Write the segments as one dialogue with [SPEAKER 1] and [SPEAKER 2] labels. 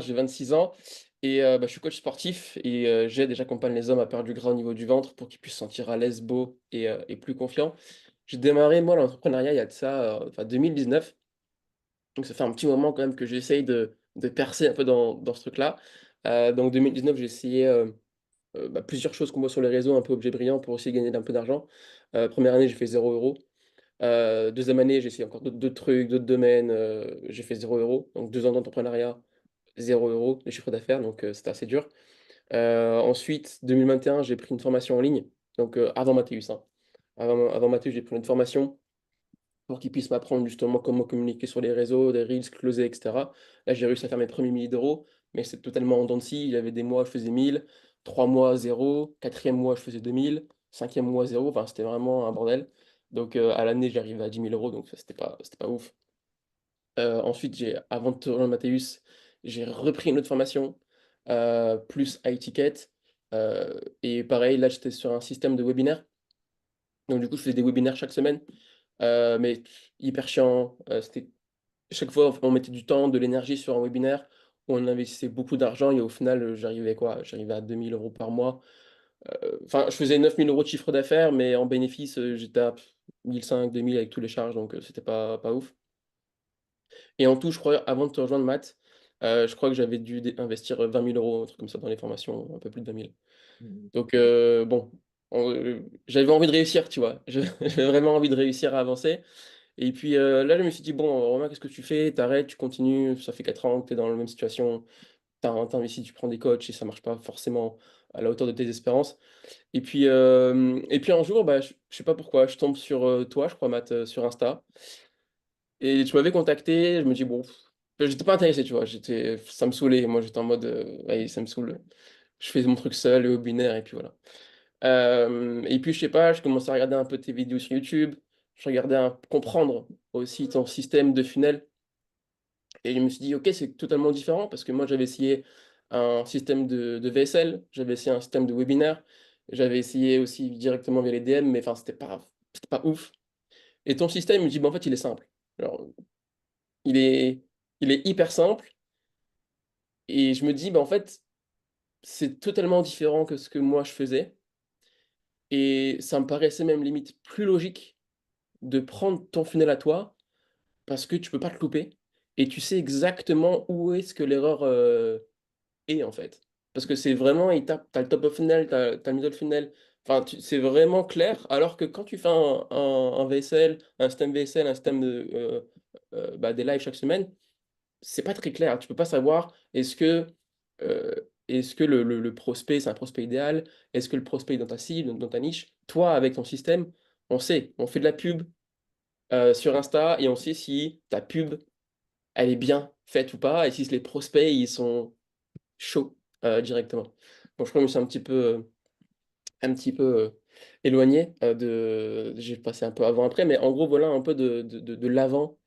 [SPEAKER 1] J'ai 26 ans et je suis coach sportif et j'aide et j'accompagne les hommes à perdre du gras au niveau du ventre pour qu'ils puissent se sentir à l'aise, beaux et plus confiants. J'ai démarré moi l'entrepreneuriat il y a de ça, 2019, donc ça fait un petit moment quand même que j'essaye de percer un peu dans ce truc-là. Donc 2019, j'ai essayé, plusieurs choses qu'on voit sur les réseaux, un peu objets brillants pour essayer de gagner un peu d'argent. 1re année, j'ai fait 0 €. 2e année, j'ai essayé encore d'autres trucs, d'autres domaines, j'ai fait 0 €. Donc 2 ans d'entrepreneuriat, 0 € de chiffre d'affaires, donc c'était assez dur. Ensuite, 2021, j'ai pris une formation en ligne, donc avant Mathéus, hein. Avant Mathéus, j'ai pris une formation pour qu'il puisse m'apprendre justement comment communiquer sur les réseaux, des reels, closer et cetera. Là, j'ai réussi à faire mes premiers milliers d'euros, mais c'est totalement en dents de scie. Il y avait des mois, je faisais 1 000, 3 mois 0, 4e mois, je faisais 2 000, 5e mois 0, enfin, c'était vraiment un bordel. Donc à l'année, j'arrivais à 10 000 €, donc ça, c'était pas ouf. Ensuite, avant de te rejoindre Mathéus, j'ai repris une autre formation, plus high ticket, et pareil, là, j'étais sur un système de webinaire. Donc du coup, je faisais des webinaires chaque semaine, mais hyper chiant, c'était chaque fois, on mettait du temps, de l'énergie sur un webinaire, où on investissait beaucoup d'argent et au final, j'arrivais quoi? J'arrivais à 2 000 € par mois. Enfin, je faisais 9 000 € de chiffre d'affaires, mais en bénéfice, j'étais à 1 500, 2 000 avec tous les charges, donc c'était pas ouf. Et en tout, je crois, avant de te rejoindre Matt, je crois que j'avais dû investir 20 000 €, un truc comme ça dans les formations, un peu plus de 20 000.
[SPEAKER 2] Mmh.
[SPEAKER 1] Donc bon, j'avais envie de réussir, tu vois? J'avais vraiment envie de réussir à avancer et puis, là, je me suis dit: «Bon, Romain, qu'est-ce que tu fais? Tu arrêtes, tu continues, ça fait 4 ans que tu es dans la même situation, tu investis, tu prends des coachs et ça marche pas forcément à la hauteur de tes espérances». Et puis un jour, je sais pas pourquoi, je tombe sur, toi, je crois Matt, sur Insta. Et tu m'avais contacté, je me dis: «Bon», j'étais pas intéressé, tu vois? Ça me saoulait. Moi, j'étais en mode, «Allez, ça me saoule, je fais mon truc seul, le webinaire et puis voilà». Et puis je sais pas, je commençais à regarder un peu tes vidéos sur YouTube, je regardais comprendre aussi ton système de funnel et je me suis dit: «OK, c'est totalement différent» parce que moi, j'avais essayé un système de VSL, j'avais essayé un système de webinaire, j'avais essayé aussi directement via les DM, mais enfin, c'était pas ouf. Et ton système, il me dit: «Bah, en fait, il est simple». Alors, il est il est hyper simple et je me dis: «Bah, en fait, c'est totalement différent que ce que moi je faisais» et ça me paraissait même limite plus logique de prendre ton funnel à toi parce que tu peux pas te louper et tu sais exactement où est-ce que l'erreur, est, en fait. Parce que c'est vraiment étape tu as le top of funnel, tu as le middle funnel, enfin, c'est vraiment clair alors que quand tu fais un VSL, un système VSL, un système de, des lives chaque semaine, c'est pas très clair. Tu peux pas savoir est-ce que le prospect, c'est un prospect idéal? Est-ce que le prospect est dans ta cible, dans ta niche? Toi, avec ton système, on sait, on fait de la pub, sur Insta et on sait si ta pub, elle est bien faite ou pas et si les prospects, ils sont chauds, directement. Bon, je crois que je me suis un petit peu, éloigné, j'ai passé un peu avant après, mais en gros, voilà un peu de l'avant,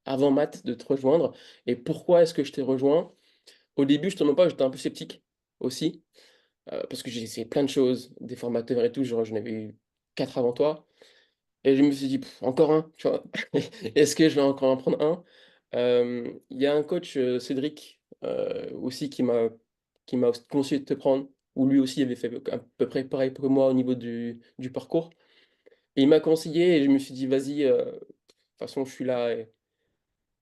[SPEAKER 1] avant Matt, de te rejoindre et pourquoi est-ce que je t'ai rejoint? Au début, je te mens pas, j'étais un peu sceptique aussi, parce que j'ai essayé plein de choses, des formateurs et tout, genre j'en avais eu 4 avant toi et je me suis dit: «Encore un?» tu vois? Est-ce que je vais encore en prendre un? Il y a un coach, Cédric, aussi qui m'a conseillé de te prendre, où lui aussi avait fait à peu près pareil que moi au niveau du parcours et il m'a conseillé et je me suis dit: «Vas-y, de toute façon je suis là et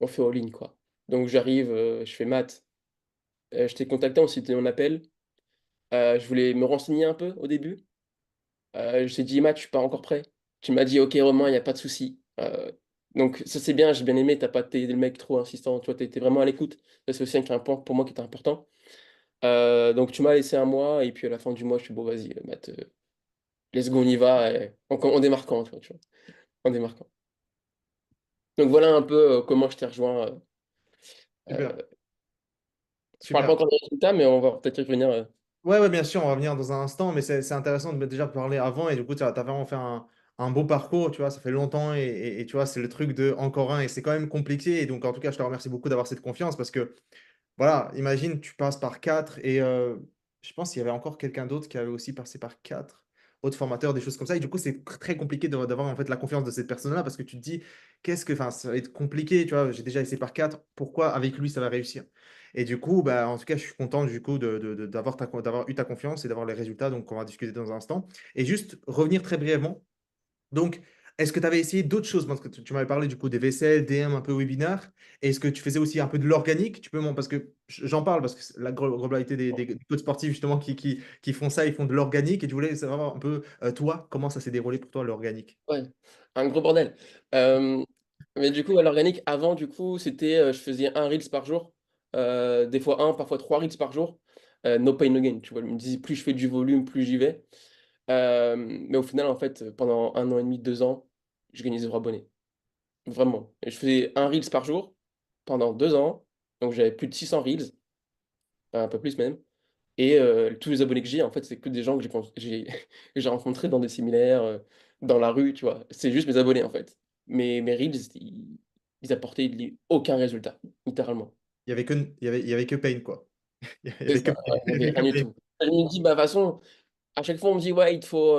[SPEAKER 1] on fait all in, quoi». Donc j'arrive, je fais: «Math, je t'ai contacté, on s'est tenu en appel». Je voulais me renseigner un peu au début. Je t'ai dit: «Math, je suis pas encore prêt». Tu m'as dit: «OK Romain, il y a pas de souci». Donc ça c'est bien, j'ai bien aimé, tu as pas été le mec trop insistant, tu vois? Tu étais vraiment à l'écoute. Ça c'est aussi un point pour moi qui était important. Donc tu m'as laissé un mois et puis à la fin du mois, je suis «Bon vas-y, Math, let's go, on y va et en démarquant», tu vois? En démarquant. Donc voilà un peu, comment je t'ai rejoint,
[SPEAKER 2] Super,
[SPEAKER 1] heu, je parle pas
[SPEAKER 2] super.
[SPEAKER 1] encore des résultats, mais on va peut-être y revenir,
[SPEAKER 2] Ouais, ouais, bien sûr, on va revenir dans un instant, mais c'est intéressant de me déjà parler avant et du coup, tu as vraiment fait un beau parcours, tu vois? Ça fait longtemps et tu vois, c'est le truc de encore un et c'est quand même compliqué et donc en tout cas, je te remercie beaucoup d'avoir cette confiance parce que, voilà, imagine, tu passes par 4 et je pense qu'il y avait encore quelqu'un d'autre qui avait aussi passé par 4. autres formateurs, des choses comme ça. Et du coup, c'est très compliqué d'avoir en fait la confiance de cette personne-là parce que tu te dis, enfin, ça va être compliqué, tu vois, j'ai déjà essayé par quatre, pourquoi avec lui ça va réussir? Et du coup, bah, en tout cas, je suis content du coup d'avoir eu ta confiance et d'avoir les résultats, donc on va discuter dans un instant. Et juste revenir très brièvement. Donc, est-ce que tu avais essayé d'autres choses? Parce que tu m'avais parlé du coup des vaisselles, DM, un peu webinar. Est-ce que tu faisais aussi un peu de l'organique? Parce que j'en parle parce que c'est la globalité des coachs sportifs justement qui font ça, ils font de l'organique. Et je voulais savoir un peu, toi, comment ça s'est déroulé pour toi, l'organique?
[SPEAKER 1] Ouais, un gros bordel. Hem, mais du coup, à l'organique, avant, du coup, c'était, je faisais un reels par jour, des fois un, parfois 3 reels par jour, no pain, no gain, tu vois? Je me disais: «Plus je fais du volume, plus j'y vais». Mais au final, en fait, pendant 1 an et demi, 2 ans, je gagnais 0 abonnés. Vraiment. Et je faisais un reels par jour pendant 2 ans, donc j'avais plus de 600 reels, enfin un peu plus même. Et tous les abonnés que j'ai, en fait, c'est que des gens que que j'ai rencontrés dans des séminaires, dans la rue, tu vois? C'est juste mes abonnés, en fait. Mes reels, ils apportaient aucun résultat, littéralement.
[SPEAKER 2] Il y avait que Pain, quoi. Il y
[SPEAKER 1] C'est
[SPEAKER 2] avait que
[SPEAKER 1] ça,
[SPEAKER 2] Pain.
[SPEAKER 1] ouais, il y
[SPEAKER 2] Il y
[SPEAKER 1] avait
[SPEAKER 2] avait que
[SPEAKER 1] rien du
[SPEAKER 2] Pain.
[SPEAKER 1] tout. Je me dis: «Bah, de toute façon», à chaque fois, on me dit: «Ouais, il te faut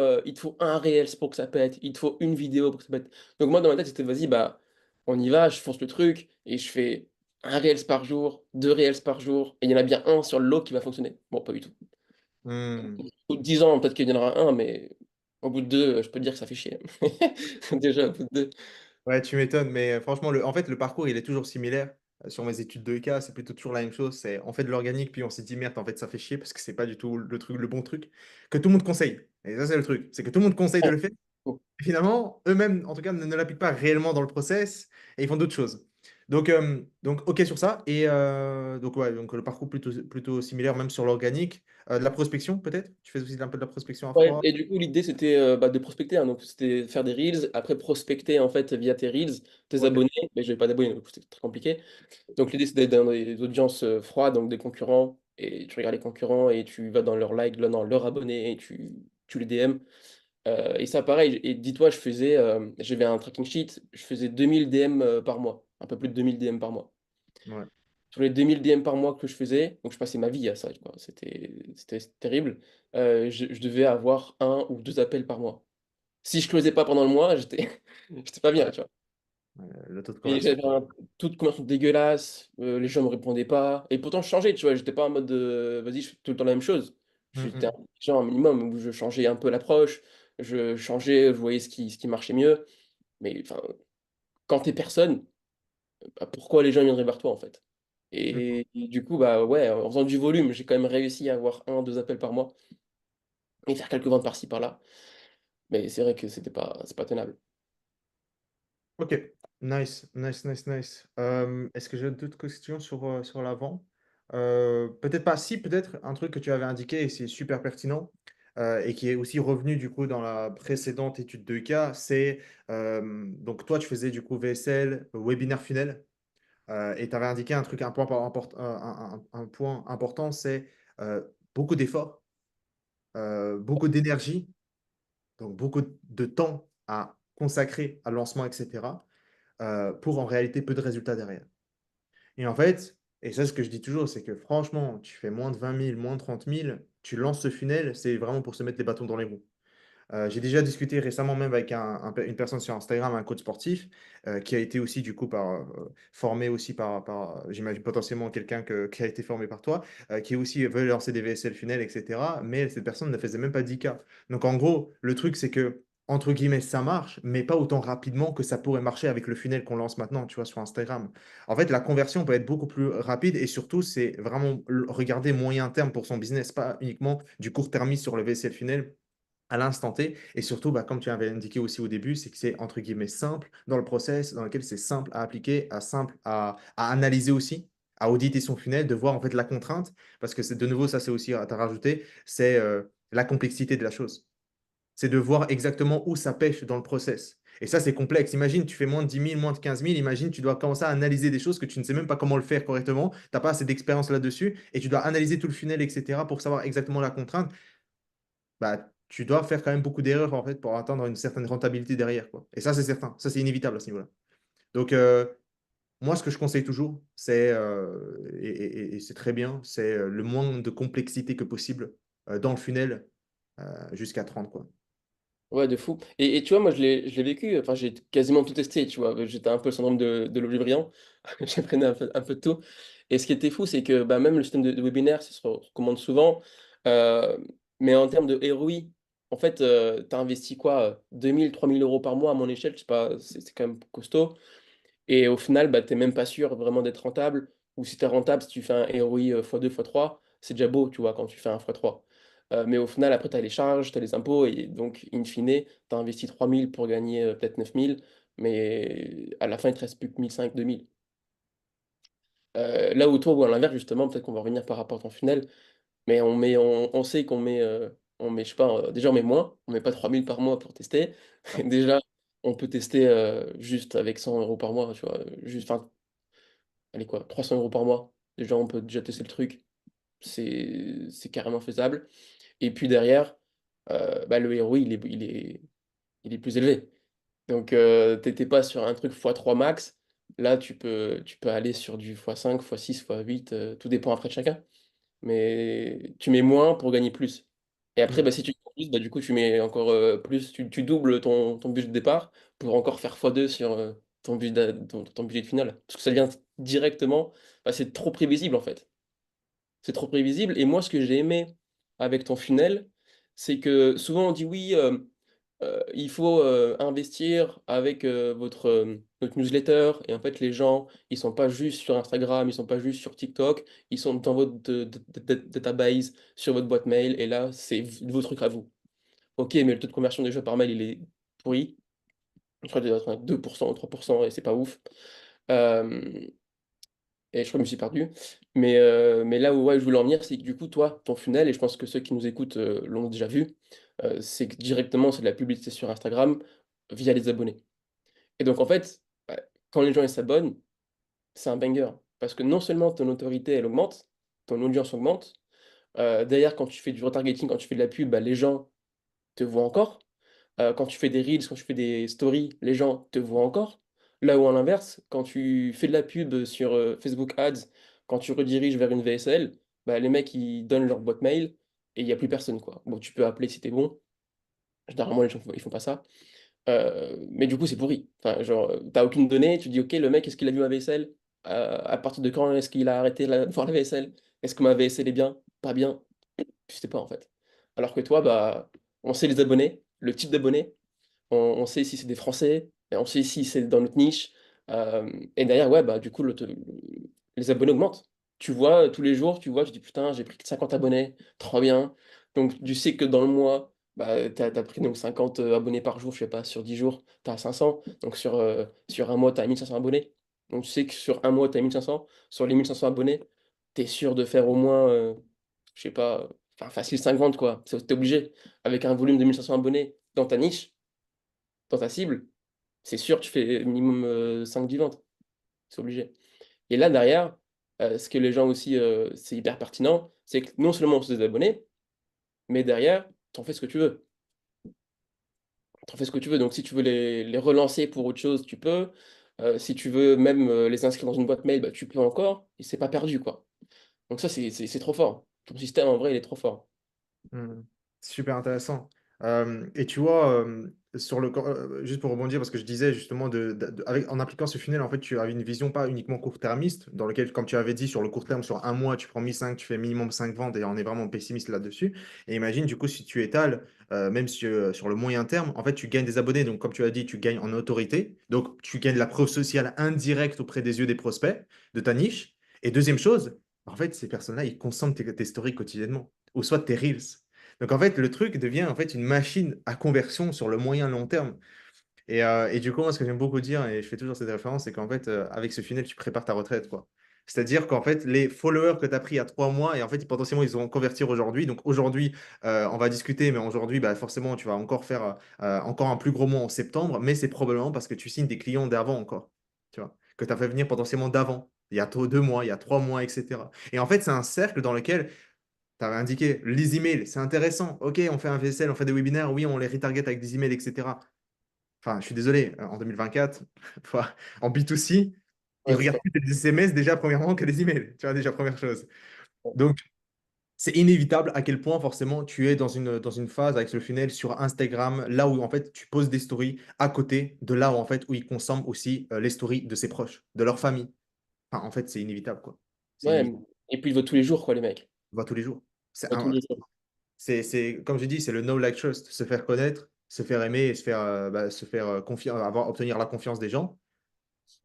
[SPEAKER 1] un reels pour que ça pète, il te faut une vidéo pour que ça pète». Donc moi, dans ma tête, c'était: «Vas-y, bah, on y va, je fonce le truc et je fais un reels par jour, 2 reels par jour et il y en a bien un sur le lot qui va fonctionner». Bon, pas du tout.
[SPEAKER 2] Hmm.
[SPEAKER 1] Au bout de 10 ans, peut-être qu'il y en aura un, mais au bout de 2, je peux te dire que ça fait chier. Déjà, au bout de 2.
[SPEAKER 2] Ouais, tu m'étonnes, mais franchement, en fait, le parcours, il est toujours similaire. Sur mes études de cas, c'est plutôt toujours la même chose. C'est on fait de l'organique, puis on s'est dit merde, en fait, ça fait chier parce que c'est pas du tout le bon truc que tout le monde conseille. Et ça, c'est le truc, c'est que tout le monde conseille de
[SPEAKER 1] Ouais.
[SPEAKER 2] le faire. Et finalement, eux-mêmes, en tout cas, ne l'appliquent pas réellement dans le process et ils font d'autres choses. Donc, ok sur ça. Et donc, ouais, donc le parcours plutôt similaire, même sur l'organique. De la prospection, peut-être? Tu fais aussi un peu de la prospection à
[SPEAKER 1] Ouais
[SPEAKER 2] froid?
[SPEAKER 1] et du coup, l'idée, c'était, bah, de prospecter, hein, donc c'était faire des reels, après prospecter, en fait, via tes reels, tes
[SPEAKER 2] Ok.
[SPEAKER 1] abonnés, mais j'avais pas d'abonnés, donc c'était très compliqué. Donc l'idée, c'est d'être dans des audiences, froides, donc des concurrents et tu regardes les concurrents et tu vas dans leurs likes, là, dans leurs abonnés et tu les DM. Et ça pareil et dis-toi, j'avais un tracking sheet, je faisais 2000 DM, par mois, un peu plus de 2000 DM par mois.
[SPEAKER 2] Ouais.
[SPEAKER 1] Sur les 2000 DM par mois que je faisais, donc je passais ma vie à ça, quoi, c'était terrible, je devais avoir un ou 2 appels par mois. Si je closais pas pendant le mois, j'étais j'étais pas bien,
[SPEAKER 2] Ouais.
[SPEAKER 1] tu vois?
[SPEAKER 2] Le taux de
[SPEAKER 1] Et
[SPEAKER 2] conversion.
[SPEAKER 1] j'avais un taux de conversion dégueulasse, les gens me répondaient pas et pourtant je changeais, tu vois? J'étais pas en mode, «Vas-y, je fais tout le temps la même chose».
[SPEAKER 2] Mm,
[SPEAKER 1] J'étais
[SPEAKER 2] mm.
[SPEAKER 1] intelligent un minimum où je changeais un peu l'approche, je changeais, je voyais ce qui marchait mieux, mais enfin, quand tu es personne, bah, pourquoi les gens viendraient vers toi, en fait?
[SPEAKER 2] Mm.
[SPEAKER 1] Et du coup, bah, ouais, en faisant du volume, j'ai quand même réussi à avoir un, 2 appels par mois et faire quelques ventes par-ci par-là, mais c'est vrai que c'est pas tenable.
[SPEAKER 2] Ok, nice, nice, nice, nice. Est-ce que j'ai d'autres questions sur l'avant? Peut-être pas. Si, peut-être un truc que tu avais indiqué et c'est super pertinent et qui est aussi revenu du coup dans la précédente étude de cas, c'est donc toi tu faisais du coup VSL, webinaire funnel et tu avais indiqué un truc un point important, c'est euh, beaucoup d'efforts, beaucoup d'énergie, donc beaucoup de temps à consacrer à lancement, etc. Pour en réalité peu de résultats derrière. Et en fait, et ça, ce que je dis toujours, c'est que franchement, tu fais moins de 20 000, moins de 30 000, tu lances ce funnel, c'est vraiment pour se mettre les bâtons dans les roues. J'ai déjà discuté récemment même avec une personne sur Instagram, un coach sportif, qui a été aussi du coup formé aussi j'imagine potentiellement quelqu'un qui a été formé par toi, qui aussi veut lancer des VSL funnels, etc. Mais cette personne ne faisait même pas 10K. Donc en gros, le truc c'est que, entre guillemets, ça marche, mais pas autant rapidement que ça pourrait marcher avec le funnel qu'on lance maintenant, tu vois, sur Instagram. En fait, la conversion peut être beaucoup plus rapide et surtout, c'est vraiment regarder moyen terme pour son business, pas uniquement du court terme sur le VSL funnel à l'instant T. Et surtout, bah, comme tu avais indiqué aussi au début, c'est que c'est entre guillemets simple dans le process, dans lequel c'est simple à appliquer, simple à analyser aussi, à auditer son funnel, de voir en fait la contrainte, parce que c'est de nouveau, ça c'est aussi à rajouter, c'est la complexité de la chose. C'est de voir exactement où ça pêche dans le process. Et ça, c'est complexe. Imagine, tu fais moins de 10 000, moins de 15 000. Imagine, tu dois commencer à analyser des choses que tu ne sais même pas comment le faire correctement. Tu n'as pas assez d'expérience là-dessus et tu dois analyser tout le funnel, etc., pour savoir exactement la contrainte. Bah, tu dois faire quand même beaucoup d'erreurs en fait pour atteindre une certaine rentabilité derrière, quoi. Et ça, c'est certain. Ça, c'est inévitable à ce niveau-là. Donc, moi, ce que je conseille toujours, c'est, et c'est très bien, c'est le moins de complexité que possible dans le funnel jusqu'à 30 quoi.
[SPEAKER 1] Ouais, de fou. Et tu vois, moi, je l'ai vécu, enfin, j'ai quasiment tout testé, tu vois. J'étais un peu le syndrome de l'objet brillant. J'apprenais un peu de tout. Et ce qui était fou, c'est que bah, même le système de webinaire, ça se recommande souvent. Euh, mais en termes de ROI, en fait, tu as investi quoi? 2 000, 3 000 euros par mois à mon échelle, je sais pas, c'est quand même costaud. Et au final, bah, tu n'es même pas sûr vraiment d'être rentable. Ou si tu es rentable, si tu fais un ROI x2, x3, c'est déjà beau, tu vois, quand tu fais un x3. Mais au final, après, tu as les charges, tu as les impôts. Et donc, in fine, tu as investi 3 000 pour gagner peut-être 9 000. Mais à la fin, il te reste plus que 1 500, 2 000. Là où toi, ou à l'inverse, justement, peut-être qu'on va revenir par rapport à ton funnel. Mais on sait qu'on met, je sais pas, déjà, on met moins. On met pas 3 000 par mois pour tester.
[SPEAKER 2] Ouais.
[SPEAKER 1] Déjà, on peut tester juste avec 100 euros par mois, tu vois. Juste, enfin, allez quoi, 300 euros par mois. Déjà, on peut déjà tester le truc. C'est carrément faisable. Et puis derrière, bah, le ROI, il est plus élevé. Donc, t'étais pas sur un truc x3 max. Là, tu peux aller sur du x5, x6, x8, tout dépend après de chacun. Mais tu mets moins pour gagner plus. Et après,
[SPEAKER 2] Mm.
[SPEAKER 1] bah, si tu gagnes plus, bah, du coup, tu mets encore plus, tu doubles ton budget de départ pour encore faire x2 sur ton budget de finale. Parce que ça devient directement, bah, c'est trop prévisible en fait. C'est trop prévisible. Et moi, ce que j'ai aimé avec ton funnel, c'est que souvent on dit oui, il faut investir avec notre newsletter. Et en fait, les gens, ils sont pas juste sur Instagram, ils sont pas juste sur TikTok, ils sont dans votre database, sur votre boîte mail. Et là, c'est vos trucs à vous. Ok, mais le taux de conversion déjà par mail, il est pourri. Je crois qu'il doit être à 2% ou 3% et c'est pas ouf. Euh, et je crois que je me suis perdu. Mais là où ouais, je voulais en venir, c'est que du coup, toi, ton funnel, et je pense que ceux qui nous écoutent l'ont déjà vu, c'est que directement, c'est de la publicité sur Instagram via les abonnés. Et donc, en fait, bah, quand les gens ils s'abonnent, c'est un banger. Parce que non seulement ton autorité, elle augmente, ton audience augmente, d'ailleurs, quand tu fais du retargeting, quand tu fais de la pub, bah, les gens te voient encore. Quand tu fais des reels, quand tu fais des stories, les gens te voient encore. Là où à l'inverse, quand tu fais de la pub sur Facebook Ads, quand tu rediriges vers une VSL, bah, les mecs ils donnent leur boîte mail et il n'y a plus personne quoi. Bon, tu peux appeler si t'es bon. Généralement les gens ils font pas ça. Mais du coup c'est pourri. Enfin, genre, t'as aucune donnée, tu dis ok le mec est-ce qu'il a vu ma VSL? À partir de quand est-ce qu'il a arrêté de voir la VSL? Est-ce que ma VSL est bien? Pas bien? Tu sais pas en fait. Alors que toi, bah, on sait les abonnés, le type d'abonnés. On sait si c'est des Français, et on sait si c'est dans notre niche. Et derrière, ouais, bah, du coup, les abonnés augmentent. Tu vois, tous les jours, tu vois, tu dis putain, j'ai pris que 50 abonnés, trop bien. Donc, tu sais que dans le mois, bah, t'as pris donc 50 abonnés par jour, je sais pas, sur 10 jours, tu as 500. Donc, sur un mois, tu as 1500 abonnés. Donc, tu sais que sur un mois, tu as 1500. Sur les 1500 abonnés, tu es sûr de faire au moins, je sais pas, enfin, facile 5 ventes, quoi. T'es obligé. Avec un volume de 1500 abonnés dans ta niche, dans ta cible, c'est sûr, tu fais minimum 5-10 ventes. C'est obligé. Et là, derrière, ce que les gens aussi, c'est hyper pertinent, c'est que non seulement on se des abonnés, mais derrière, tu en fais ce que tu veux. Tu en fais ce que tu veux. Donc, si tu veux les relancer pour autre chose, tu peux. Si tu veux même les inscrire dans une boîte mail, bah, tu peux encore. Et c'est pas perdu, quoi. Donc, ça, c'est trop fort. Ton système, en vrai, il est trop fort.
[SPEAKER 2] Hmm. Super intéressant. Et tu vois, juste pour rebondir, parce que je disais justement, en appliquant ce funnel, en fait, tu avais une vision pas uniquement court-termiste, dans lequel, comme tu avais dit, sur le court terme, sur un mois, tu prends 1 500, tu fais minimum 5 ventes, et on est vraiment pessimiste là-dessus. Et imagine, du coup, si tu étales, même sur le moyen terme, en fait, tu gagnes des abonnés. Donc, comme tu as dit, tu gagnes en autorité. Donc, tu gagnes la preuve sociale indirecte auprès des yeux des prospects de ta niche. Et deuxième chose, en fait, ces personnes-là, ils consomment tes stories quotidiennement, ou soit tes reels. Donc en fait, le truc devient en fait une machine à conversion sur le moyen long terme. Et du coup, moi, ce que j'aime beaucoup dire, et je fais toujours cette référence, c'est qu'en fait, avec ce funnel, tu prépares ta retraite, quoi. C'est-à-dire qu'en fait, les followers que tu as pris il y a 3 mois, et en fait, potentiellement, ils vont convertir aujourd'hui. Donc aujourd'hui, on va discuter, mais aujourd'hui, bah, forcément, tu vas encore faire encore un plus gros mois en septembre, mais c'est probablement parce que tu signes des clients d'avant encore, tu vois, que tu as fait venir potentiellement d'avant. Il y a 2 mois, il y a 3 mois, etc. Et en fait, c'est un cercle dans lequel tu avais indiqué les emails, c'est intéressant. Ok, on fait un VSL, on fait des webinaires, oui, on les retarget avec des emails, etc. Enfin, je suis désolé, en 2024, enfin, en B2C, ils
[SPEAKER 1] Ouais, c'est
[SPEAKER 2] regardent
[SPEAKER 1] pas.
[SPEAKER 2] plus des SMS déjà, premièrement, que des emails. Tu vois, déjà, première chose. Donc, c'est inévitable à quel point forcément tu es dans une phase avec le funnel sur Instagram, là où en fait tu poses des stories à côté de là où en fait où ils consomment aussi les stories de ses proches, de leur famille. Enfin, en fait, c'est inévitable, quoi. C'est
[SPEAKER 1] Ouais,
[SPEAKER 2] inévitable.
[SPEAKER 1] et puis ils votent tous les jours, quoi, les mecs.
[SPEAKER 2] On voit tous les jours. C'est
[SPEAKER 1] Ils votent tous les jours.
[SPEAKER 2] comme je dis, c'est le know, like, trust, se faire connaître, se faire aimer et se faire obtenir la confiance des gens.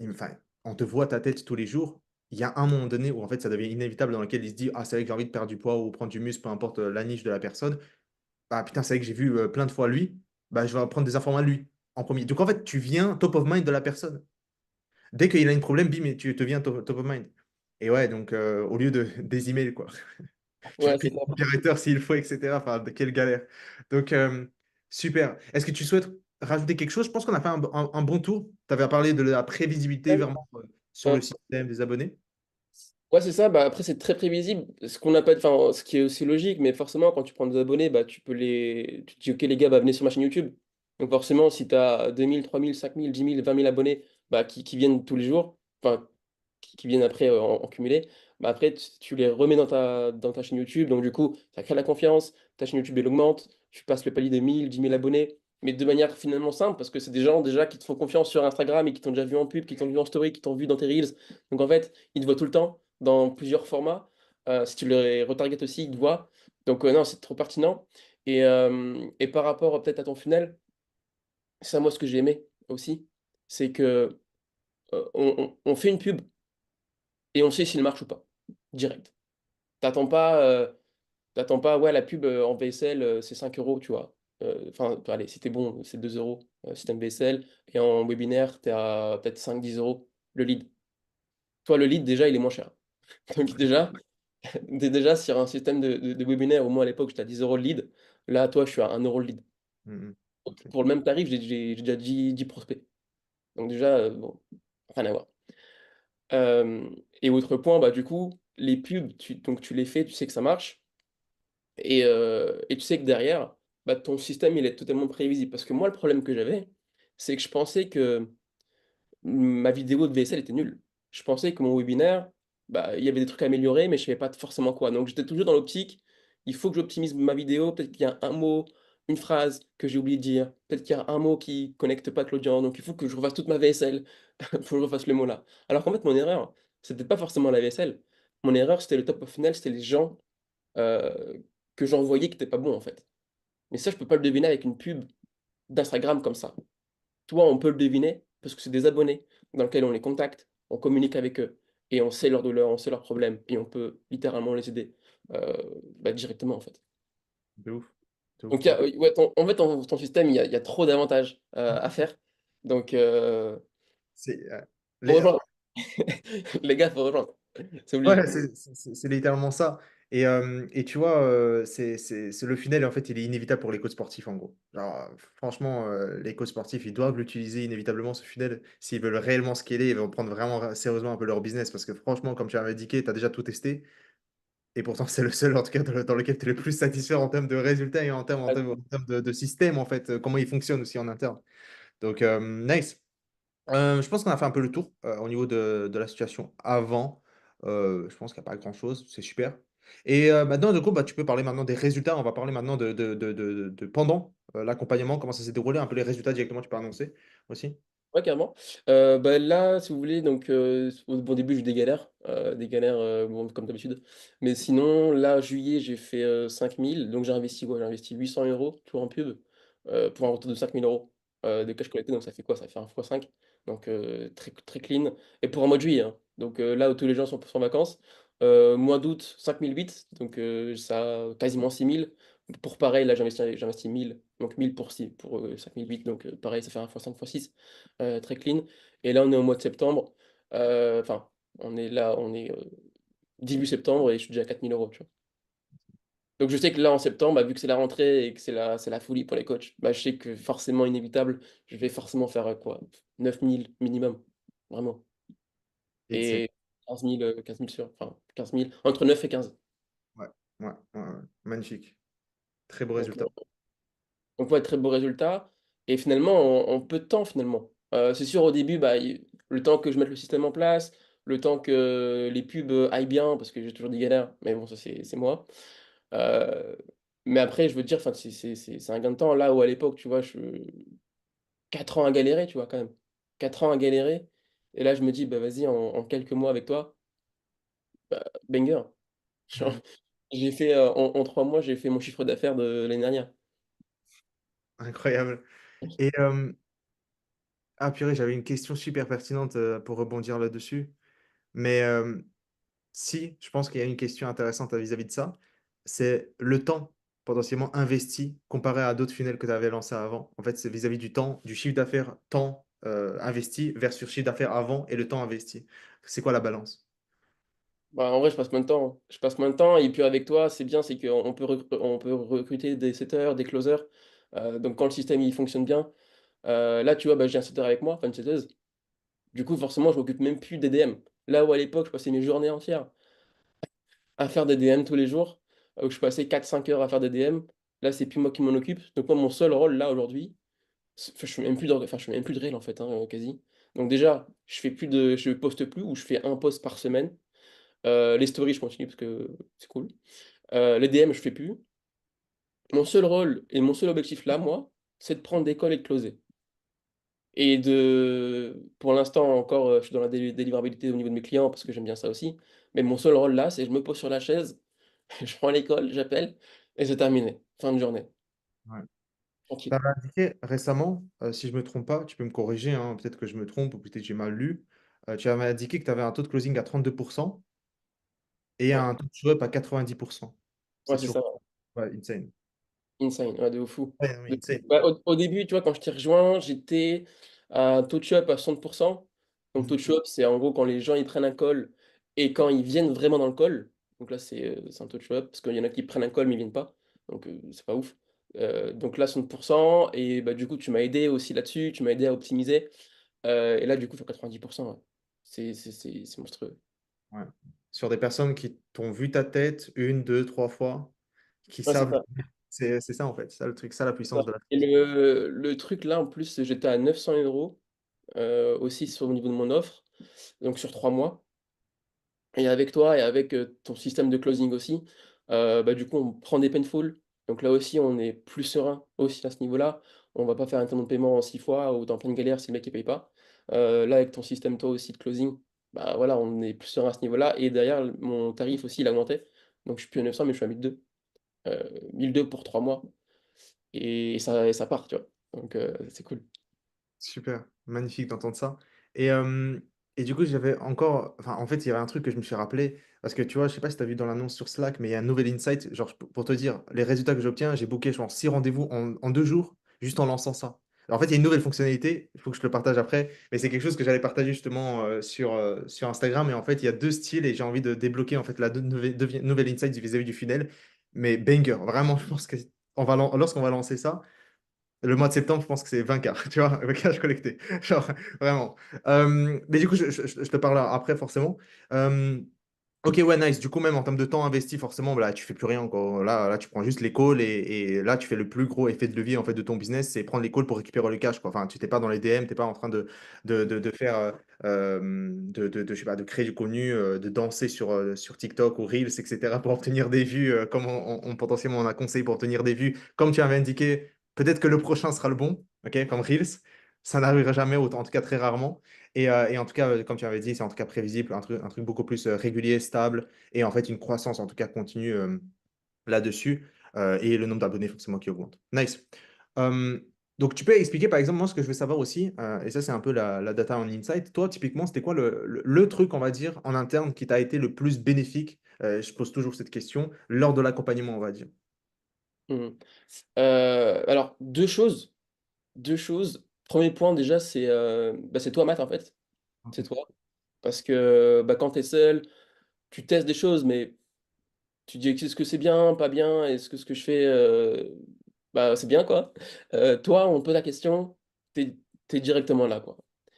[SPEAKER 2] Enfin, on te voit ta tête tous les jours. Il y a un moment donné où en fait ça devient inévitable dans lequel il se dit ah c'est vrai que j'ai envie de perdre du poids ou prendre du muscle, peu importe la niche de la personne. Ah putain, c'est vrai que j'ai vu plein de fois lui, bah je vais prendre des informations de lui en premier. Donc en fait, tu viens top of mind de la personne. Dès qu'il a un problème, bim, tu te viens top of mind. Et ouais, donc au lieu de des emails quoi. Tu
[SPEAKER 1] Ouais,
[SPEAKER 2] piques
[SPEAKER 1] c'est clair.
[SPEAKER 2] ton opérateur s'il faut, etc. Enfin, quelle galère. Donc, super. Est-ce que tu souhaites rajouter quelque chose? Je pense qu'on a fait un bon tour. Tu avais parlé de la prévisibilité vraiment sur le
[SPEAKER 1] Ouais.
[SPEAKER 2] système des abonnés.
[SPEAKER 1] Ouais, c'est ça. Bah, après, c'est très prévisible. Ce qu'on appelle, enfin, ce qui est aussi logique, mais forcément, quand tu prends des abonnés, bah, tu te dis, OK, les gars, bah, venez sur ma chaîne YouTube. Donc, forcément, si tu as 2000, 3000, 5000, 10 000, 20 000 abonnés, bah, qui viennent tous les jours, enfin, qui viennent après en cumulé, bah, après, tu les remets dans ta chaîne YouTube. Donc, du coup, ça crée la confiance. Ta chaîne YouTube, elle augmente. Tu passes le palier des 1000, 10 000 abonnés. Mais de manière finalement simple, parce que c'est des gens déjà qui te font confiance sur Instagram et qui t'ont déjà vu en pub, qui t'ont vu en story, qui t'ont vu dans tes Reels. Donc, en fait, ils te voient tout le temps dans plusieurs formats. Si tu les retargetes aussi, ils te voient. Donc, non, c'est trop pertinent. Et par rapport peut-être à ton funnel, ça, moi, ce que j'ai aimé aussi, c'est que on fait une pub et on sait s'il marche ou pas, direct. T'attends pas, ouais, la pub en VSL, c'est 5 euros, tu vois. Enfin, allez, si t'es bon, c'est 2 euros si t'aimes VSL. Et en webinaire, t'es à peut-être 5 10 euros le lead. Toi, le lead, déjà, il est moins cher. Donc, déjà, déjà, sur un système de webinaire, au moins à l'époque, j'étais à 10 euros le lead. Là, toi, je suis à 1 euro le lead.
[SPEAKER 2] Mhm. Ok.
[SPEAKER 1] Pour le même tarif, j'ai déjà 10 prospects. Donc déjà, bon, rien à voir. Et autre point, bah, du coup, les pubs, donc tu les fais, tu sais que ça marche. Et tu sais que derrière, bah, ton système, il est totalement prévisible. Parce que moi, le problème que j'avais, c'est que je pensais que ma vidéo de VSL était nulle. Je pensais que mon webinaire, bah, il y avait des trucs à améliorer, mais je savais pas forcément quoi. Donc j'étais toujours dans l'optique, il faut que j'optimise ma vidéo. Peut-être qu'il y a un mot, une phrase que j'ai oublié de dire. Peut-être qu'il y a un mot qui connecte pas avec l'audience. Donc il faut que je refasse toute ma VSL. Il faut que je refasse le mot là. Alors qu'en fait, mon erreur, c'était pas forcément la VSL. Mon erreur, c'était le top of funnel, c'était les gens euh, que j'envoyais qui étaient pas bons en fait. Mais ça, je peux pas le deviner avec une pub d'Instagram comme ça. Toi, on peut le deviner parce que c'est des abonnés dans lesquels on les contacte, on communique avec eux et on sait leurs douleurs, on sait leurs problèmes et on peut littéralement les aider euh, bah, directement en fait.
[SPEAKER 2] De ouf. De ouf,
[SPEAKER 1] Donc,
[SPEAKER 2] de ouf.
[SPEAKER 1] ouais, en fait, ton système, il y a trop d'avantages à faire. Donc,
[SPEAKER 2] C'est,
[SPEAKER 1] faut
[SPEAKER 2] les,
[SPEAKER 1] rejoindre. Les gars, faut rejoindre. C'est
[SPEAKER 2] Ouais,
[SPEAKER 1] obligé.
[SPEAKER 2] c'est littéralement ça. Et tu vois, c'est le funnel, en fait, il est inévitable pour les coachs sportifs, en gros. Genre, franchement, les coachs sportifs, ils doivent l'utiliser inévitablement, ce funnel, s'ils veulent réellement scaler, ils veulent prendre vraiment sérieusement un peu leur business. Parce que franchement, comme tu avais indiqué, tu as déjà tout testé. Et pourtant, c'est le seul, en tout cas, dans lequel tu es le plus satisfait en termes de résultats et en termes de système, en fait, comment il fonctionne aussi en interne. Donc, nice. Je pense qu'on a fait un peu le tour au niveau de la situation avant. Je pense qu'il n'y a pas grand-chose, c'est super. Et maintenant, du coup, bah, tu peux parler maintenant des résultats. On va parler maintenant de pendant l'accompagnement, comment ça s'est déroulé, un peu les résultats directement, tu peux annoncer aussi.
[SPEAKER 1] Ouais, carrément. Bah, là, si vous voulez, donc, au bon début, j'ai eu des galères, bon, comme d'habitude. Mais sinon, là, juillet, j'ai fait 5 000, donc j'ai investi 800 euros, tout en pub, pour un retour de 5 000 euros de cash collecté. Donc, ça fait quoi? Ça fait un fois 5. Donc, très, très clean. Et pour un mois de juillet, hein. Donc, là où tous les gens sont en vacances. Mois d'août, 5 008, donc ça, quasiment 6 000. Pour pareil, là, j'investis 1000, donc 1000 pour 5 008, donc pareil, ça fait un fois 5 fois 6 très clean. Et là, on est au mois de septembre. Enfin, on est là, on est début septembre et je suis déjà à 4 000 euros, tu vois. Donc je sais que là, en septembre, bah, vu que c'est la rentrée et que c'est la folie pour les coachs, bah, je sais que forcément inévitable, je vais forcément faire quoi, 9 000 minimum, vraiment.
[SPEAKER 2] Et c'est
[SPEAKER 1] Et 15 000 sur, enfin 15 000, entre 9 et 15.
[SPEAKER 2] ouais, ouais. Magnifique. Très beau
[SPEAKER 1] Donc,
[SPEAKER 2] résultat.
[SPEAKER 1] ouais, très beau résultat. Et finalement, en peu de temps, finalement. C'est sûr, au début, bah, le temps que je mette le système en place, le temps que les pubs aillent bien, parce que j'ai toujours des galères, mais bon, ça, c'est moi. Heu, mais après, je veux dire, enfin, c'est un gain de temps. Là où à l'époque, tu vois, je 4 ans à galérer, tu vois, quand même. 4 ans à galérer et là, je me dis: «Bah, vas-y, en quelques mois avec toi, bah, banger». Genre,
[SPEAKER 2] Mmh.
[SPEAKER 1] j'ai fait, en 3 mois, j'ai fait mon chiffre d'affaires de l'année dernière.
[SPEAKER 2] Incroyable et ah purée, j'avais une question super pertinente, pour rebondir là-dessus, mais si, je pense qu'il y a une question intéressante à vis-à-vis de ça, c'est le temps potentiellement investi comparé à d'autres funnels que tu avais lancés avant. En fait, c'est vis-à-vis du temps, du chiffre d'affaires temps, investi versus chiffre d'affaires avant et le temps investi. C'est quoi la balance?
[SPEAKER 1] Bah, en vrai, je passe moins de temps, hein. Je passe moins de temps et puis avec toi, c'est bien, c'est on peut recruter des setters, des closers, donc quand le système, il fonctionne bien, là, tu vois, bah, j'ai un setter avec moi, enfin une setteuse. Du coup, forcément, je m'occupe même plus des DM. Là où à l'époque, je passais mes journées entières à faire des DM tous les jours, où je passais 4 5 heures à faire des DM, là, c'est plus moi qui m'en occupe. Donc moi, mon seul rôle là, aujourd'hui, enfin, je fais même plus je fais même plus de réel en fait, hein, quasi. Donc déjà, je poste plus ou je fais un post par semaine. Les stories, je continue parce que c'est cool. Les DM, je fais plus. Mon seul rôle et mon seul objectif là, moi, c'est de prendre des calls et de closer. Et pour l'instant encore, je suis dans la délivrabilité au niveau de mes clients parce que j'aime bien ça aussi. Mais mon seul rôle là, c'est je me pose sur la chaise, je prends les calls, j'appelle et c'est terminé. Fin de journée,
[SPEAKER 2] Ouais. Tu
[SPEAKER 1] tranquille.
[SPEAKER 2] avais indiqué récemment, si je me trompe pas, tu peux me corriger, hein, peut-être que je me trompe ou peut-être que j'ai mal lu. Tu avais indiqué que tu avais un taux de closing à 32 et
[SPEAKER 1] Ouais,
[SPEAKER 2] un taux de show-up à 90.
[SPEAKER 1] ouais,
[SPEAKER 2] C'est
[SPEAKER 1] c'est
[SPEAKER 2] toujours
[SPEAKER 1] ça.
[SPEAKER 2] ouais, insane.
[SPEAKER 1] Insane, ouais, de fou.
[SPEAKER 2] Ouais, non, mais
[SPEAKER 1] De fou.
[SPEAKER 2] insane.
[SPEAKER 1] Bah, au début, tu vois, quand je t'ai rejoint, j'étais à un taux de show-up à 60. Donc taux
[SPEAKER 2] Mmh.
[SPEAKER 1] de show-up, c'est en gros quand les gens ils prennent un call et quand ils viennent vraiment dans le call. Donc là, c'est un taux de show-up parce qu'il y en a qui prennent un call mais ils viennent pas. Donc c'est pas ouf. Donc là, 60 et bah, du coup, tu m'as aidé aussi là-dessus, tu m'as aidé à optimiser, et là, du coup, sur 90, ouais. C'est monstrueux.
[SPEAKER 2] Ouais. Sur des personnes qui t'ont vu ta tête une, deux, 3 fois, qui
[SPEAKER 1] Ouais, c'est
[SPEAKER 2] savent
[SPEAKER 1] ça,
[SPEAKER 2] c'est ça en fait, c'est ça le truc, ça la
[SPEAKER 1] c'est ça
[SPEAKER 2] puissance de la
[SPEAKER 1] et
[SPEAKER 2] chose.
[SPEAKER 1] le truc là, en plus, j'étais à 900 aussi sur au niveau de mon offre, donc sur 3 mois et avec toi et avec, ton système de closing aussi, bah, du coup, on prend des painful, donc là aussi, on est plus serein aussi à ce niveau-là. On va pas faire un terme de paiement en 6 fois ou tu en pleine galère si le mec il paye pas. Là, avec ton système toi aussi de closing, bah, voilà, on est plus serein à ce niveau-là et derrière mon tarif aussi, il a augmenté, donc je suis plus à 900 mais je suis à 1 200, 1 200 pour 3 mois et ça part, tu vois? Donc c'est cool.
[SPEAKER 2] Super, magnifique d'entendre ça et et du coup, j'avais encore enfin, en fait, il y avait un truc que je me suis rappelé parce que tu vois, je sais pas si tu as vu dans l'annonce sur Slack, mais il y a un nouvel insight, genre pour te dire, les résultats que j'obtiens, j'ai booké genre 6 rendez-vous en 2 jours, juste en lançant ça. Alors en fait, il y a une nouvelle fonctionnalité, il faut que je te le partage après, mais c'est quelque chose que j'allais partager justement, sur Instagram et en fait, il y a 2 styles et j'ai envie de débloquer en fait la nouvelle insight vis-à-vis du funnel, mais banger, vraiment, je pense qu'on va lorsqu'on va lancer ça, le mois de septembre, je pense que c'est 20K, tu vois? Le cash collecté, genre vraiment. Mais du coup, je te parle après forcément. Hem, OK, ouais, nice. Du coup, même en termes de temps investi, forcément, bah, là, tu fais plus rien, quoi. Là, tu prends juste les calls et là, tu fais le plus gros effet de levier, en fait, de ton business, c'est prendre les calls pour récupérer le cash, quoi. Enfin, tu pas dans les DM, tu pas en train de faire, je sais pas, de créer du contenu, de danser sur TikTok ou Reels et cetera pour obtenir des vues, comme potentiellement on a conseillé pour obtenir des vues. Comme tu avais indiqué, peut-être que le prochain sera le bon, OK, comme Reels. Ça n'arrivera jamais, en tout cas très rarement. Et en tout cas, comme tu avais dit, c'est en tout cas prévisible, un truc beaucoup plus régulier, stable, et en fait une croissance en tout cas continue là-dessus, et le nombre d'abonnés forcément qui augmente. Nice. Euh, donc tu peux expliquer par exemple, moi ce que je veux savoir aussi, et ça c'est un peu la data en insight, toi typiquement c'était quoi le truc on va dire en interne qui t'a été le plus bénéfique, je pose toujours cette question, lors de l'accompagnement on va dire.
[SPEAKER 1] Mmh. Alors 2 choses. Premier point déjà, bah, c'est toi Matt, en fait.
[SPEAKER 2] Ok.
[SPEAKER 1] C'est toi. Parce que, bah, quand tu es seul, tu testes des choses, mais tu dis: «Est-ce que c'est bien, pas bien? Est-ce que ce que je fais, bah, c'est bien, quoi?» Toi, on te pose la question, tu es directement là, quoi.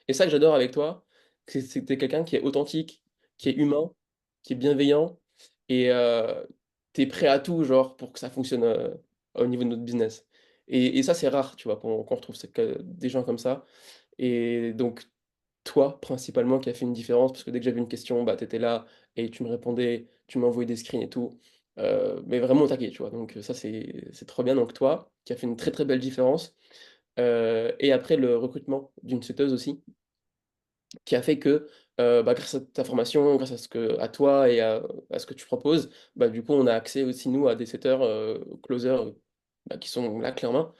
[SPEAKER 1] Et ça que j'adore avec toi, c'est que tu es quelqu'un qui est authentique, qui est humain, qui est bienveillant et tu es prêt à tout, genre, pour que ça fonctionne, au niveau de notre business. Et ça, c'est rare, tu vois, qu'on retrouve des gens comme ça et donc toi, principalement, qui a fait une différence parce que dès que j'avais une question, bah, tu étais là et tu me répondais, tu m'envoyais des screens et tout. mais vraiment au taquet, tu vois? Donc ça, c'est trop bien. Donc toi, qui a fait une très, très belle différence, et après le recrutement d'une setteuse aussi, qui a fait que, bah, grâce à ta formation, grâce à ce que à toi et à ce que tu proposes, bah, du coup, on a accès aussi nous à des setters, closers, bah, qui sont là clés en main.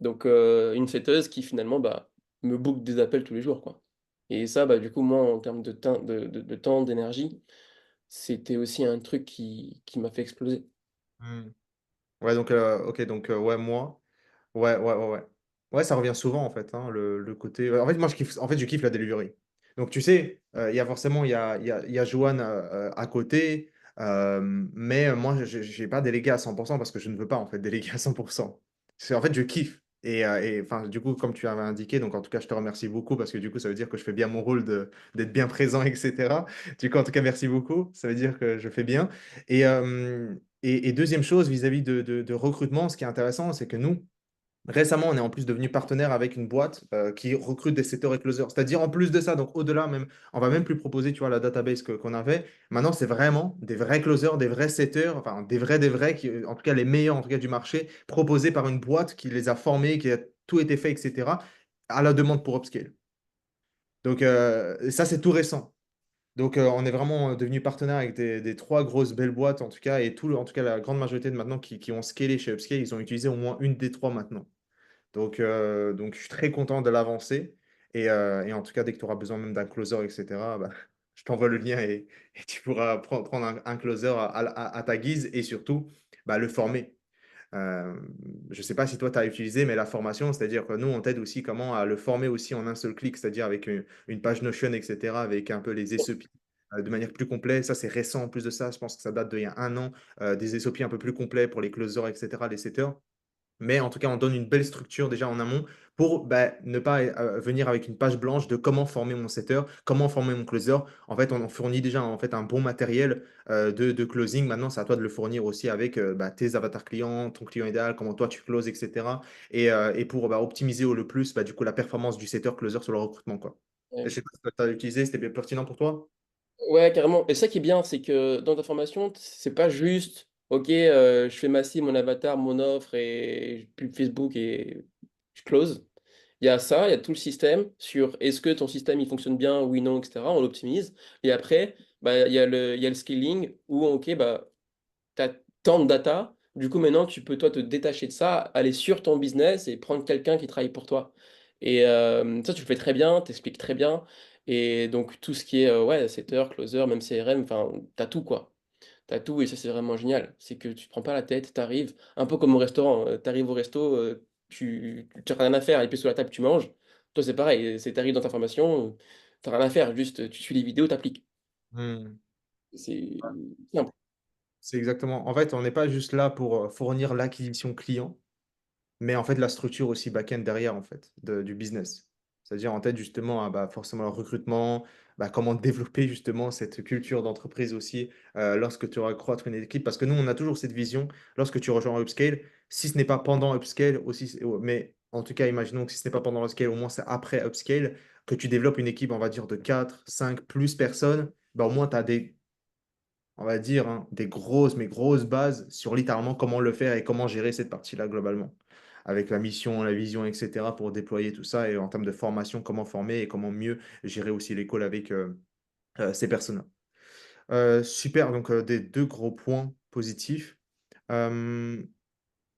[SPEAKER 1] Donc une setteuse qui finalement, bah, me book des appels tous les jours, quoi. Et ça, bah, du coup, moi, en termes de tin de temps, d'énergie, c'était aussi un truc qui m'a fait exploser.
[SPEAKER 2] Mmh. Ouais, donc OK, donc ouais, moi ouais, ouais, ouais, ouais. Ouais, ça revient souvent, en fait, hein, le côté en fait, moi, je kiffe la delivery. Donc tu sais, il y a forcément il y a Johan, à côté, mais moi, j'ai pas délégué à 100 parce que je ne veux pas, en fait, déléguer à 100. C'est en fait, je kiffe et enfin, du coup, comme tu avais indiqué, donc en tout cas, je te remercie beaucoup parce que du coup, ça veut dire que je fais bien mon rôle d'être bien présent et cetera. Du coup, en tout cas, merci beaucoup. Ça veut dire que je fais bien et 2e chose vis-à-vis de recrutement, ce qui est intéressant, c'est que nous, récemment, on est en plus devenu partenaire avec une boîte qui recrute des setters et closers. C'est-à-dire en plus de ça, donc au-delà même, on va même plus proposer, tu vois, la database qu'on avait. Maintenant, c'est vraiment des vrais closers, des vrais setters, enfin des vrais, qui, en tout cas les meilleurs en tout cas du marché, proposés par une boîte qui les a formés, qui a tout été fait, etc., à la demande pour upscale. Donc ça, c'est tout récent. Donc, on est vraiment devenu partenaire avec des 3 grosses belles boîtes, en tout cas, et en tout cas, la grande majorité de maintenant qui ont scalé chez Upscale, ils ont utilisé au moins une des 3 maintenant. Donc je suis très content de l'avancée et en tout cas, dès que tu auras besoin même d'un closer et cetera, bah, je t'envoie le lien et tu pourras prendre un closer à ta guise et surtout, bah, le former. Je ne sais pas si toi tu as utilisé, mais la formation, c'est-à-dire que nous, on t'aide aussi comment à le former aussi en un seul clic, c'est-à-dire avec une page Notion, et cetera, avec un peu les SOP, de manière plus complète. Ça, c'est récent en plus de ça. Je pense que ça date d'il y a un an, des SOP un peu plus complets pour les closers, et cetera, les setters. Mais en tout cas, on donne une belle structure déjà en amont pour bah, ne pas venir avec une page blanche de comment former mon setter, comment former mon closer. En fait, on en fournit déjà en fait, un bon matériel de closing. Maintenant, c'est à toi de le fournir aussi avec bah, tes avatars clients, ton client idéal, comment toi tu closes, etc. Et pour bah, optimiser au le plus bah, du coup, la performance du setter closer sur le recrutement, quoi. Et
[SPEAKER 1] Ouais.
[SPEAKER 2] je sais pas si tu as utilisé, c'était bien pertinent pour toi?
[SPEAKER 1] Ouais, carrément. Et ça qui est bien, c'est que dans ta formation, c'est pas juste: «OK, je fais ma cible, mon avatar, mon offre et pub Facebook et je close». Il y a ça, il y a tout le système sur est-ce que ton système il fonctionne bien, oui, non, et cetera, on l'optimise et après, bah, il y a le scaling où OK, bah, tu as tant de data, du coup maintenant tu peux toi te détacher de ça, aller sur ton business et prendre quelqu'un qui travaille pour toi et ça tu le fais très bien, tu expliques très bien et donc tout ce qui est, ouais, setter, closer, même CRM, enfin, tu as tout quoi. Tu as tout et ça c'est vraiment génial. C'est que tu te prends pas la tête, tu arrives un peu comme au restaurant, tu arrives au resto, tu as rien à faire, les pieds sur la table, tu manges. Toi c'est pareil, c'est tu arrives dans ta formation, tu as rien à faire, juste tu suis les vidéos, tu appliques.
[SPEAKER 2] Hmm.
[SPEAKER 1] C'est simple.
[SPEAKER 2] C'est exactement. En fait, on n'est pas juste là pour fournir l'acquisition client, mais en fait, la structure aussi back-end derrière, en fait, du business. C'est-à-dire, en tête, justement, bah, forcément, le recrutement, bah, comment développer, justement, cette culture d'entreprise aussi lorsque tu auras croître une équipe. Parce que nous, on a toujours cette vision, lorsque tu rejoins Upscale, si ce n'est pas pendant Upscale, aussi, mais en tout cas, imaginons que si ce n'est pas pendant Upscale, au moins c'est après Upscale, que tu développes une équipe, on va dire, de 4 5 plus personnes, bah, au moins, tu as des on va dire, hein, des grosses, mais grosses bases sur littéralement comment le faire et comment gérer cette partie-là globalement. Avec la mission, la vision, etc. pour déployer tout ça et en termes de formation, comment former et comment mieux gérer aussi l'école avec ces personnes-là. Super, donc des 2 gros points positifs. Euh,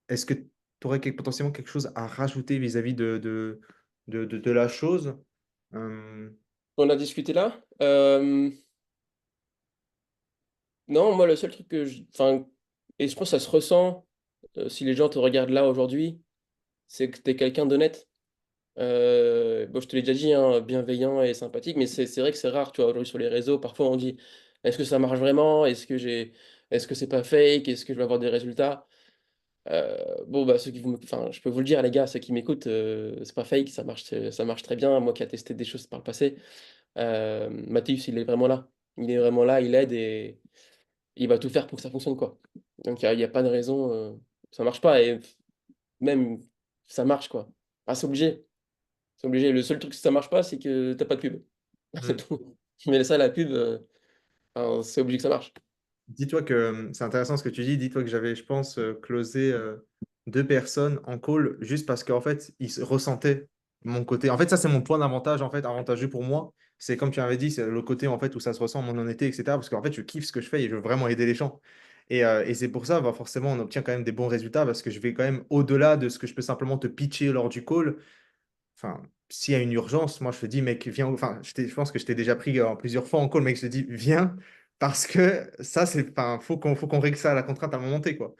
[SPEAKER 2] Est-ce que tu aurais potentiellement quelque chose à rajouter vis-à-vis de la chose? Euh,
[SPEAKER 1] On a discuté là? Non, moi, le seul truc que enfin et je pense que ça se ressent, si les gens te regardent là aujourd'hui, c'est que tu es quelqu'un d'honnête. Bon, je te l'ai déjà dit, hein, bienveillant et sympathique, mais c'est vrai que c'est rare, tu vois? Aujourd'hui sur les réseaux, parfois on dit: «Est-ce que ça marche vraiment? Est-ce que c'est pas fake? Est-ce que je vais avoir des résultats?» Bon, bah, ceux qui vous enfin, je peux vous le dire les gars, ceux qui m'écoutent, c'est pas fake, ça marche très bien. Moi qui a testé des choses par le passé, Matheus, il est vraiment là. Il est vraiment là, il aide et il va tout faire pour que ça fonctionne, quoi. Donc il y a pas de raison, ça marche pas et même ça marche, quoi. Ah, c'est obligé, c'est obligé. Le seul truc si ça marche pas, c'est que tu as pas de pub. C'est
[SPEAKER 2] hmm.
[SPEAKER 1] tout. Mais ça, la pub, enfin, c'est obligé que ça marche.
[SPEAKER 2] Dis-toi que c'est intéressant ce que tu dis. Dis-toi que j'avais, je pense, closé deux personnes en call juste parce qu'en fait, ils se ressentaient mon côté. En fait, ça, c'est mon point d'avantage, en fait, avantageux pour moi. C'est comme tu avais dit, c'est le côté en fait où ça se ressent, mon honnêteté, etc. Parce qu'en fait, je kiffe ce que je fais et je veux vraiment aider les gens. Et c'est pour ça, bah, forcément, on obtient quand même des bons résultats parce que je vais quand même au-delà de ce que je peux simplement te pitcher lors du call. Enfin, s'il y a une urgence, moi je te dis, mec, viens. Enfin, je pense que je t'ai déjà pris plusieurs fois en call, mec, je te dis, viens, parce que ça, c'est. Enfin, faut qu'on règle ça à la contrainte à un moment T, quoi.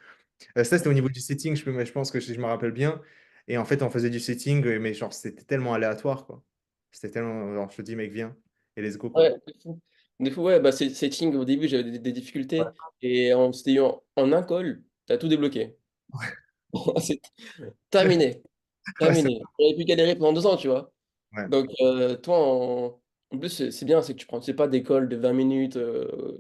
[SPEAKER 2] Ça, c'était au niveau du setting, je pense que je me rappelle bien. Et en fait, on faisait du setting, mais genre, c'était tellement aléatoire, quoi. C'était tellement. Genre, je te dis, mec, viens, et let's go, quoi.
[SPEAKER 1] Ouais, de fou. De fou, ouais, bah, setting, au début, j'avais des difficultés.
[SPEAKER 2] Ouais.
[SPEAKER 1] Et c'était en un call, t'as tout débloqué. C'est terminé.
[SPEAKER 2] Ouais, c'est
[SPEAKER 1] Terminé. J'aurais pu galérer pendant 2 ans, tu vois.
[SPEAKER 2] ouais.
[SPEAKER 1] Donc, toi, en plus, c'est bien, c'est que tu prends, c'est pas des calls de 20 minutes,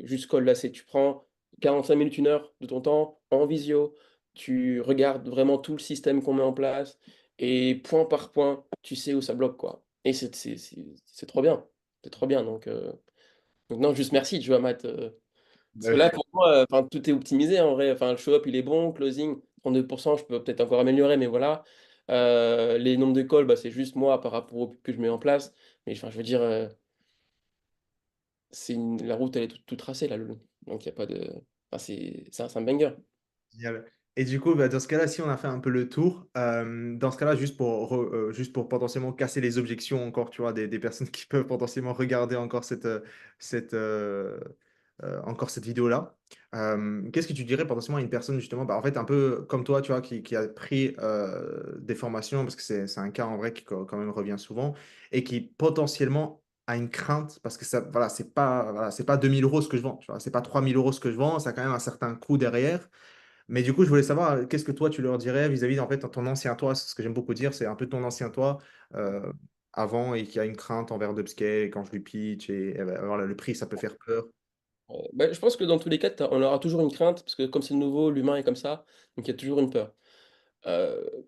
[SPEAKER 1] juste call là, c'est tu prends 45 minutes, 1 heure de ton temps en visio, tu regardes vraiment tout le système qu'on met en place, et point par point, tu sais où ça bloque, quoi. Et c'est trop bien. C'est trop bien. Donc non, juste merci, tu vois, Matt. Parce que là, pour moi, enfin, tout est optimisé en vrai. Enfin, le show-up, il est bon, closing, 32%, je peux peut-être encore améliorer, mais voilà. Les nombres de calls, bah, c'est juste moi par rapport au que je mets en place. Mais enfin, je veux dire, la route, elle est toute tracée, là, Loulou. Donc, il n'y a pas de. Enfin, c'est un banger.
[SPEAKER 2] Génial. Et du coup, bah, dans ce cas-là, si on a fait un peu le tour, dans ce cas-là, juste pour potentiellement casser les objections encore, tu vois, des personnes qui peuvent potentiellement regarder encore cette, encore cette vidéo-là, qu'est-ce que tu dirais potentiellement à une personne, justement, bah, en fait, un peu comme toi, tu vois, qui a pris des formations, parce que c'est un cas en vrai qui quand même revient souvent, et qui potentiellement a une crainte, parce que ça, voilà, c'est pas 2 000 € ce que je vends, tu vois, c'est pas 3 000 € ce que je vends, ça a quand même un certain coût derrière. Mais du coup, je voulais savoir, qu'est-ce que toi, tu leur dirais vis-à-vis, en fait, de ton ancien toi, ce que j'aime beaucoup dire, c'est un peu ton ancien toi euh, avant et qui a une crainte envers d'upscale quand je lui pitch et ben, voilà, le prix, ça peut faire peur.
[SPEAKER 1] Bah, je pense que dans tous les cas, on aura toujours une crainte, parce que comme c'est nouveau, l'humain est comme ça, donc il y a toujours une peur.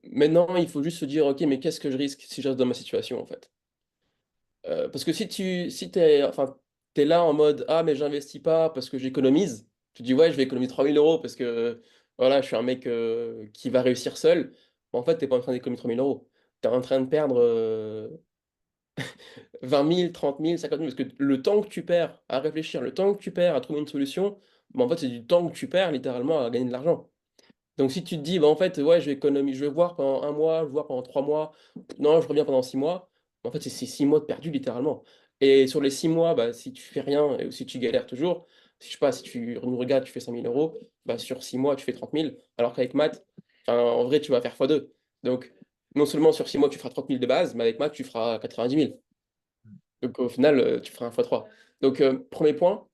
[SPEAKER 1] Maintenant, il faut juste se dire, ok, mais qu'est-ce que je risque si je reste dans ma situation, en fait? Parce que si t'es, enfin, t'es là en mode, ah, mais j'investis pas parce que j'économise, tu dis, ouais, je vais économiser 3 000 € parce que voilà, je suis un mec qui va réussir seul. Mais en fait, t'es pas en train d'économiser 3 000 €. T'es en train de perdre 20 000, 30 000, 50 000, parce que le temps que tu perds à réfléchir, le temps que tu perds à trouver une solution, bah, en fait, c'est du temps que tu perds littéralement à gagner de l'argent. Donc si tu te dis, bah, en fait, ouais, je vais voir pendant 1 mois, je vais voir pendant 3 mois, non, je reviens pendant 6 mois, en fait, c'est 6 mois de perdu littéralement. Et sur les 6 mois, bah, si tu fais rien et si tu galères toujours, si, je sais pas, si tu nous regardes, tu fais 5 000 €, bah, sur 6 mois, tu fais 30 000, alors qu'avec maths, enfin, en vrai, tu vas faire x2. Donc, non seulement sur 6 mois, tu feras 30 000 de base, mais avec maths, tu feras 90 000. Donc, au final, tu feras un x3. Donc, premier point,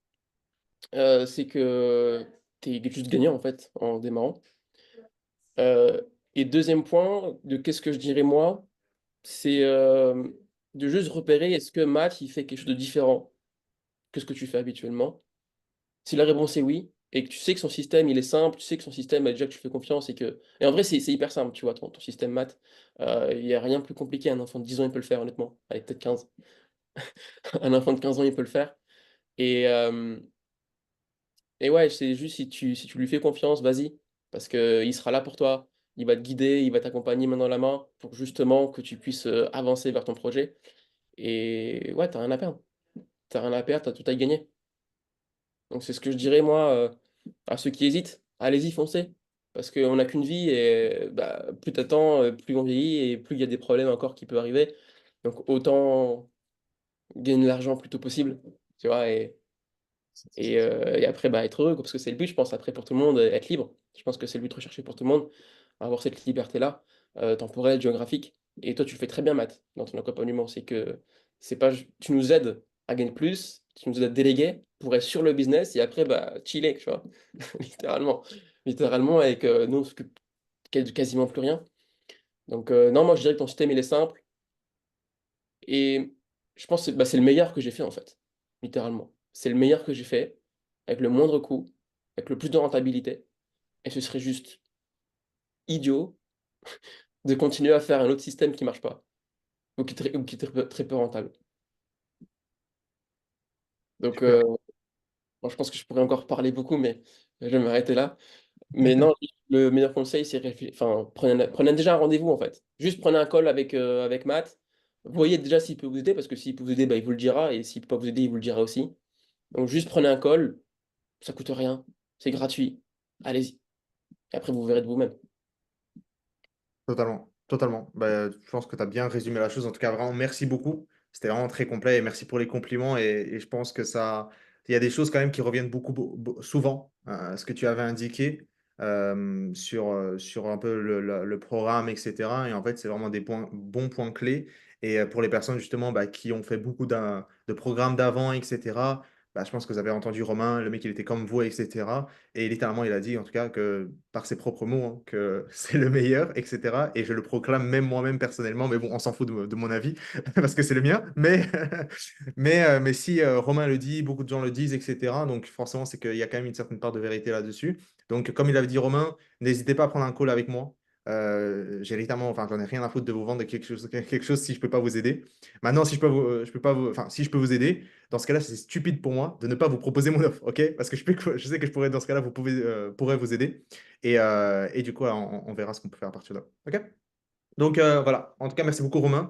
[SPEAKER 1] c'est que tu es juste gagnant, en fait, en démarrant. Heu et deuxième point, de qu'est-ce que je dirais moi? C'est, de juste repérer est-ce que Matt, il fait quelque chose de différent que ce que tu fais habituellement? Si la réponse est oui et que tu sais que son système, il est simple, tu sais que son système, déjà, que tu fais confiance et en vrai, c'est hyper simple, tu vois? Ton système maths, il y a rien de plus compliqué. Un enfant de 10 ans, il peut le faire honnêtement. Allez, peut-être 15. Un enfant de 15 ans, il peut le faire et hem et ouais, c'est juste si tu lui fais confiance, vas-y, parce qu'il sera là pour toi. Il va te guider, il va t'accompagner main dans la main pour justement que tu puisses, avancer vers ton projet et ouais, tu as rien à perdre. Tu as rien à perdre, tu as tout à y gagner. Donc c'est ce que je dirais moi, à ceux qui hésitent. Allez-y, foncez, parce qu'on n'a qu'une vie et bah, plus tu attends, plus on vieillit et plus il y a des problèmes encore qui peuvent arriver. Donc autant gagner de l'argent le plus tôt possible, tu vois? Et après, bah, être heureux, quoi, parce que c'est le but, je pense, après, pour tout le monde, être libre. Je pense que c'est le but recherché pour tout le monde, avoir cette liberté-là, temporelle, géographique. Et toi, tu le fais très bien, Matt, dans ton accompagnement. C'est que c'est pas tu nous aides à gagner plus, tu nous aides à déléguer pour être sur le business et après, bah, chiller, tu vois? Littéralement. Littéralement, avec, nous, on s'occupe de quasiment plus rien. Donc, non, moi, je dirais que ton système, il est simple et je pense que c'est le meilleur que j'ai fait, en fait, littéralement. C'est le meilleur que j'ai fait, avec le moindre coût, avec le plus de rentabilité et ce serait juste idiot de continuer à faire un autre système qui marche pas ou qui est très peu rentable. Donc
[SPEAKER 2] Super.
[SPEAKER 1] Moi, je pense que je pourrais encore parler beaucoup, mais je vais m'arrêter là. Mais non, le meilleur conseil, c'est enfin, prenez déjà un rendez-vous en fait. Juste prenez un call avec Matt. Voyez déjà s'il peut vous aider, parce que s'il peut vous aider, bah, il vous le dira, et s'il peut pas vous aider, il vous le dira aussi. Donc juste prenez un call, ça coûte rien, c'est gratuit. Allez-y. Et après, vous verrez de vous-même.
[SPEAKER 2] Totalement, totalement. Bah, je pense que tu as bien résumé la chose. En tout cas, vraiment, merci beaucoup. C'était vraiment très complet et merci pour les compliments. Et je pense que ça, il y a des choses quand même qui reviennent beaucoup, souvent, ce que tu avais indiqué sur un peu le programme, etc. Et en fait, c'est vraiment des bons points clés. Et pour les personnes justement bah, qui ont fait beaucoup de programmes d'avant, etc., bah, je pense que vous avez entendu Romain, le mec, il était comme vous, etc. Et littéralement, il a dit, en tout cas, que par ses propres mots, hein, que c'est le meilleur, etc. Et je le proclame même moi-même personnellement, mais bon, on s'en fout de mon avis, parce que c'est le mien. Mais si Romain le dit, beaucoup de gens le disent, etc. Donc forcément, c'est qu'il y a quand même une certaine part de vérité là-dessus. Donc, comme il avait dit Romain, n'hésitez pas à prendre un call avec moi. J'ai littéralement, enfin, j'en ai rien à foutre de vous vendre quelque chose si je peux pas vous aider. Maintenant, si je peux pas vous, enfin, si je peux vous aider, dans ce cas-là, c'est stupide pour moi de ne pas vous proposer mon offre, ok? Parce que je sais que je pourrais, dans ce cas-là, pourrais vous aider. Et du coup, on verra ce qu'on peut faire à partir de là. Ok? Donc voilà. En tout cas, merci beaucoup, Romain.